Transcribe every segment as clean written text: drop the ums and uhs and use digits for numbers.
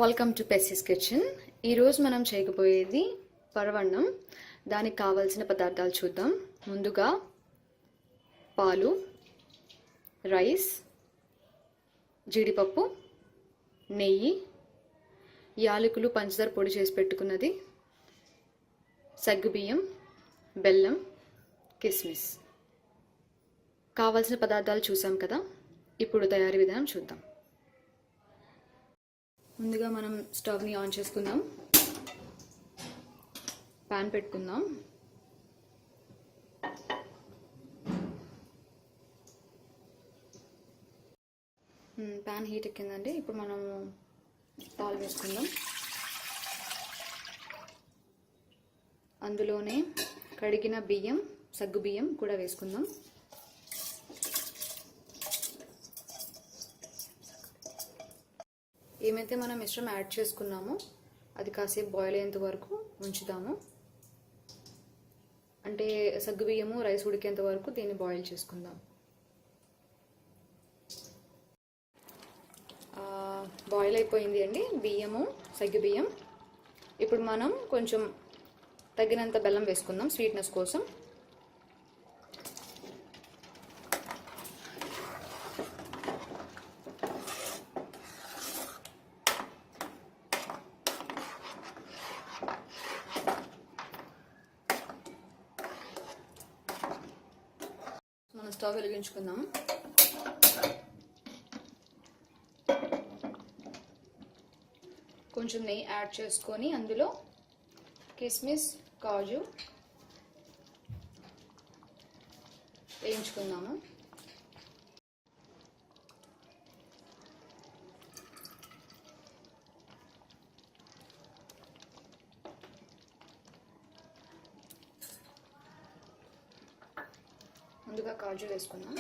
Welcome to పెస్సీస్ kitchen. ఈరోజు మనం చేయకపోయేది పరవన్నం. దానికి కావాల్సిన పదార్థాలు చూద్దాం. ముందుగా పాలు, రైస్, జీడిపప్పు, నెయ్యి, యాలకులు, పంచదార పొడి చేసి పెట్టుకున్నది, సగ్గుబియ్యం, బెల్లం, కిస్మిస్. కావాల్సిన పదార్థాలు చూసాం కదా. ఇప్పుడు తయారీ విధానం చూద్దాం. ముందుగా మనం స్టవ్ని ఆన్ చేసుకుందాం. ప్యాన్ పెట్టుకుందాం. ప్యాన్ హీట్ ఎక్కిందండి. ఇప్పుడు మనం పాలు వేసుకుందాం. అందులోనే కడిగిన బియ్యం, సగ్గు బియ్యం కూడా వేసుకుందాం. ఏమైతే మనం మిశ్రమం యాడ్ చేసుకున్నామో అది కాసేపు బాయిల్ అయ్యేంత వరకు ఉంచుదాము. అంటే సగ్గుబియ్యము, రైస్ ఉడికేంత వరకు దీన్ని బాయిల్ చేసుకుందాం. బాయిల్ అయిపోయింది అండి బియ్యము, సగ్గుబియ్యం. ఇప్పుడు మనం కొంచెం తగినంత బెల్లం వేసుకుందాం స్వీట్నెస్ కోసం. మనం స్టవ్ వెలిగించుకుందాం. కొంచెం నెయ్యి యాడ్ చేసుకొని అందులో కిస్మిస్, కాజు వేయించుకుందాము. ముందుగా కాజు వేసుకుందాం.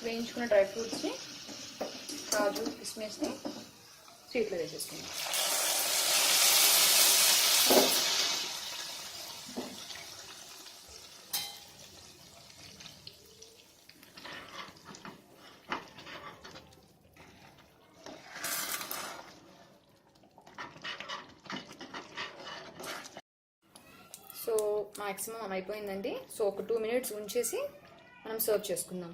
వేయించుకున్న డ్రై ఫ్రూట్స్ని, కాజు, కిస్మిస్ని స్వీట్లో వేసేసుకుందాం. సో మ్యాక్సిమం అయిపోయిందండి. సో ఒక 2 minutes ఉంచేసి మనం సర్వ్ చేసుకుందాం.